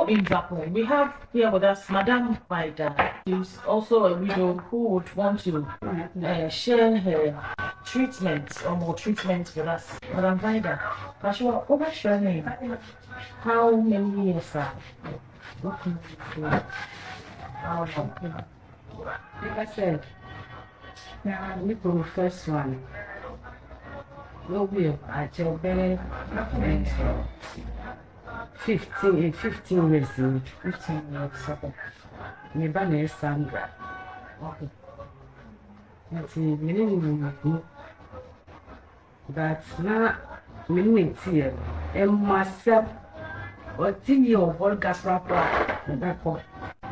in Japan, we have here with us Madame Vida. She's also a widow who would want to share her treatments or more treatments with us. Madame Vida, what's your name? How many years are you? Like I said, we go first one. We'll be at your bed 15 years, 15 years. My banner is Sandra. Okay. That's minimum. But now, minimum here, and myself, or TV or Volga proper,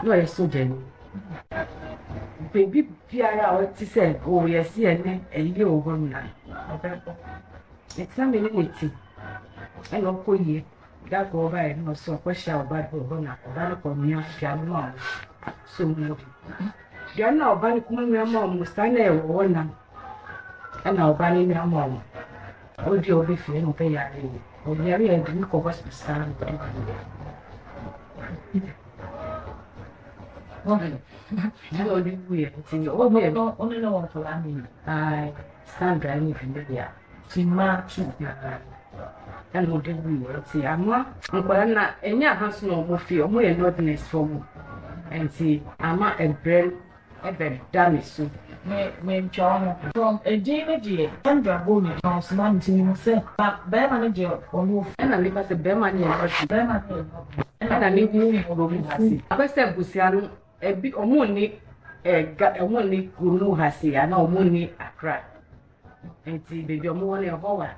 no, it's so genuine. Baby, Pierre, what she said, oh, yes, and you over now. It's not minimum. And I'll call you. That go by no so question about Bona, about Community Piano. So, Piano, Bankum, your mom was standing a woman, and now banning your mom. Would you be feeling pay a ring? Or Mary and Duke of us to stand. Hello, we only know what for me. I stand driving from the year. See, March. And what did we see? I'm not, and your house no more feel more nothingness for me. And see, I'm not a bread, a bed, damn soup. May John from a day, Sandra Bonnie, house man to himself, but bear manager or move, and I live as a bear manager, and I live moving over. I said, Busiano, a big or money, a money, who has see, and no money, a crack. And see, baby, your money of our.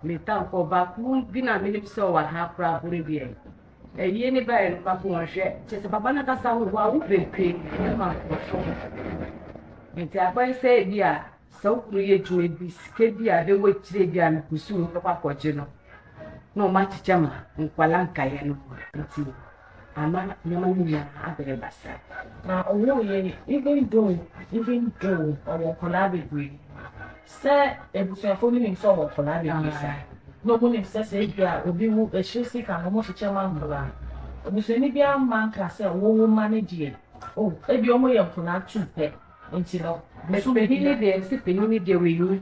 Me time for back, won't be a minute so what have probably been. A year by and back one share, just a babana cassa who will be paid. And I say, dear, so create to be scared, dear, the way today and pursue Papa General. No much jammer, and Palanca, and see. I'm not your money at the bassa. Now, even though, or collaborate with. Sir, it was a phone in some of Polania. No one says, "Yeah, will be a shisic and almost a chairman." It was any man can say, "Woman manage." Oh, maybe only a Polat to pay until Miss Penny, the penny dear with you.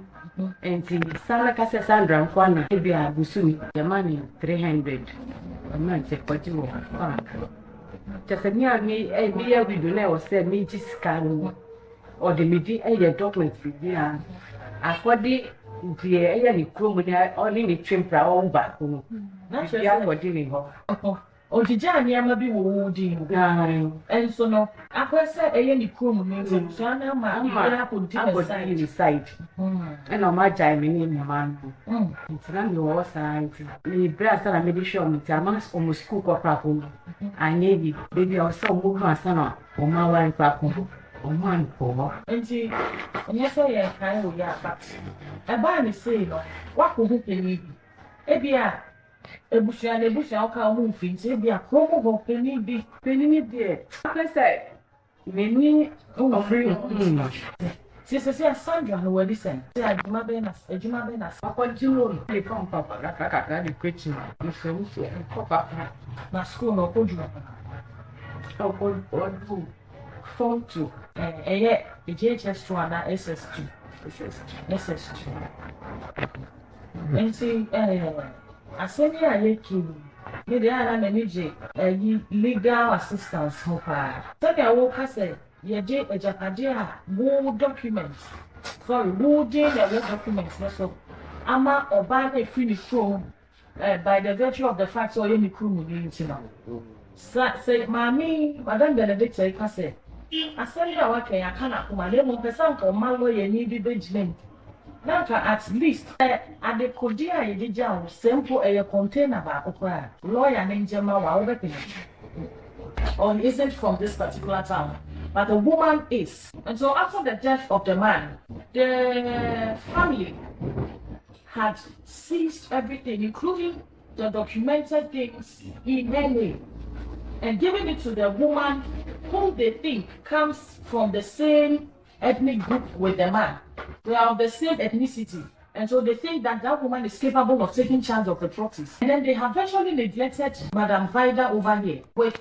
And see, Santa Casa Sandra and Juana, maybe a Busui, the money 300. A man said, "What you want?" Just a near me, a beer we do never say, me just scan or the meeting, a document with you. According to the any crew, only the trim for back home. Not just what dealing with. Oh, the Johnny, I may be wooding. And so no, I could say any crew means so I put the side. And on my time in your man. It's not your side. The brass and meditation, I must almost cook or crapple. I need it. Baby, I was so moved my son or my wife crapple. Oh, man, poor. And see, and yes, I kind of but a band is saying, what could you need? Ebia, a bush and a bush, I'll come moving, say, be a promo of penny dear. I say, many free. Sister Sandra, who will listen. Say, a Jumabenas, upon you, they come, Papa, like a question. You say, Papa, my school or could you? Oh, phone 2. The JHS2 and SS2. SS2. And see, I said, yeah, you need a legal assistance. Tell me, I will say, yeah, a Japadia, more documents. Sorry, more documents. So, Ama or buy a free phone by the virtue of the fact or any crew, you know. Say, Mammy, Madame Benedict, I can say. I said, I cannot come. I don't want to my lawyer need Benjamin. Now, at least, at the Kodia, the jam, simple a container about lawyer named Gemma, or isn't from this particular town, but the woman is. And so, after the death of the man, the family had seized everything, including the documented things in her name, and giving it to the woman who they think comes from the same ethnic group with the man. They are of the same ethnicity. And so they think that that woman is capable of taking charge of the properties. And then they have virtually neglected Madam Vida over here with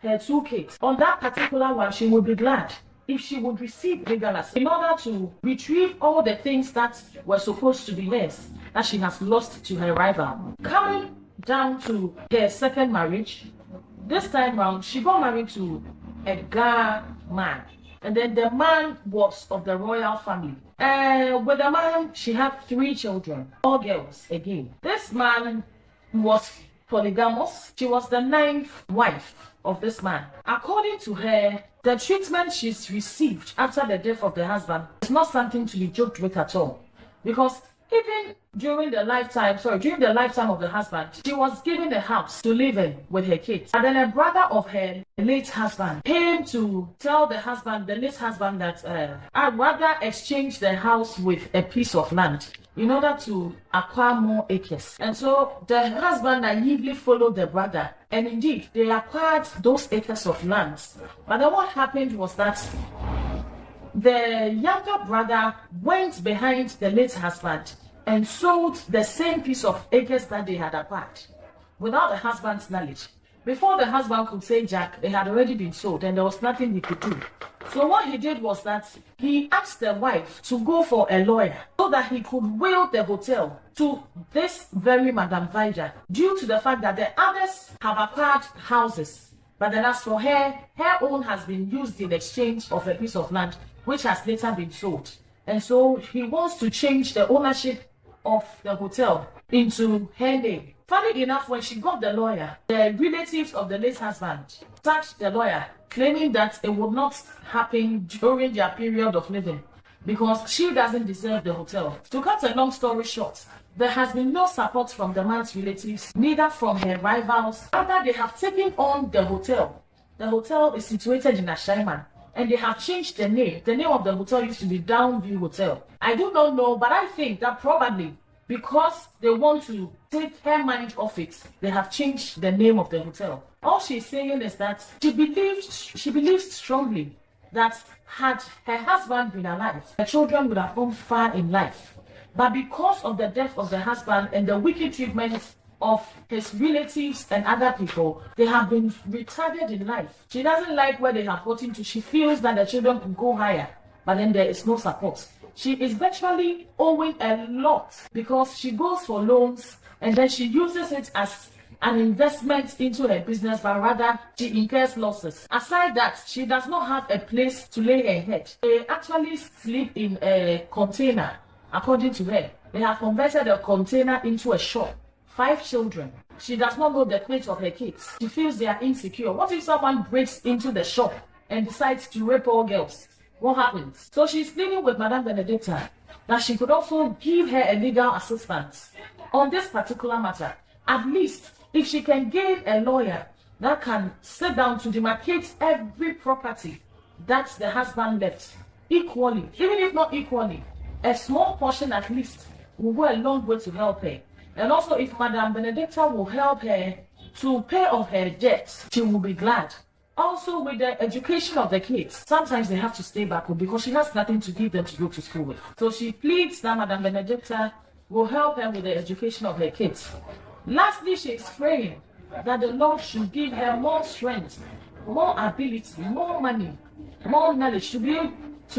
her 2 kids. On that particular one, she would be glad if she would receive legal assistance in order to retrieve all the things that were supposed to be hers that she has lost to her rival. Coming down to her second marriage, this time round, she got married to a Ga man. And then the man was of the royal family. With the man, she had 3 children, all girls again. This man was polygamous. She was the 9th wife of this man. According to her, the treatment she's received after the death of the husband is not something to be joked with at all. Because even during the lifetime of the husband, she was given a house to live in with her kids. And then a brother of her late husband came to tell the late husband that I'd rather exchange the house with a piece of land in order to acquire more acres. And so the husband naively followed the brother, and indeed they acquired those acres of land. But then what happened was that the younger brother went behind the late husband and sold the same piece of acres that they had acquired without the husband's knowledge. Before the husband could say jack, they had already been sold and there was nothing he could do. So what he did was that he asked the wife to go for a lawyer so that he could will the hotel to this very Madam Vida, due to the fact that the others have acquired houses. But then as for her, her own has been used in exchange of a piece of land which has later been sold. And so he wants to change the ownership of the hotel into her name. Funny enough, when she got the lawyer, the relatives of the late husband sacked the lawyer, claiming that it would not happen during their period of living because she doesn't deserve the hotel. To cut a long story short, there has been no support from the man's relatives, neither from her rivals. Rather, they have taken on the hotel. The hotel is situated in Ashaiman, and they have changed the name. The name of the hotel used to be Downview Hotel. I do not know, but I think that probably because they want to take her mind off it, they have changed the name of the hotel. All she's saying is that she believes strongly that had her husband been alive, her children would have gone far in life. But because of the death of the husband and the wicked treatment of his relatives and other people, they have been retarded in life. She doesn't like where they have gotten to. She feels that the children can go higher, but then there is no support. She is virtually owing a lot because she goes for loans and then she uses it as an investment into her business, but rather she incurs losses. Aside that, she does not have a place to lay her head. They actually sleep in a container, according to her. They have converted a container into a shop. 5 children. She does not know the fate of her kids. She feels they are insecure. What if someone breaks into the shop and decides to rape all girls? What happens? So she's pleading with Madame Benedicta that she could also give her a legal assistance on this particular matter. At least, if she can gain a lawyer that can sit down to demarcate every property that the husband left equally, even if not equally, a small portion at least will go a long way to help her. And also, if Madame Benedicta will help her to pay off her debts, she will be glad. Also, with the education of the kids, sometimes they have to stay back home because she has nothing to give them to go to school with. So she pleads that Madame Benedicta will help her with the education of her kids. Lastly, she is praying that the Lord should give her more strength, more ability, more money, more knowledge to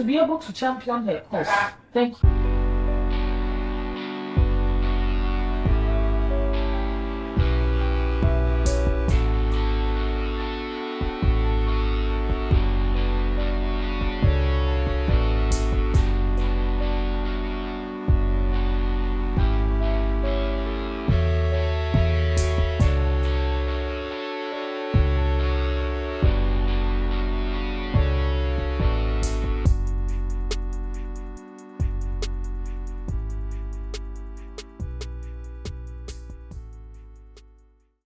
be able to champion her cause. Thank you.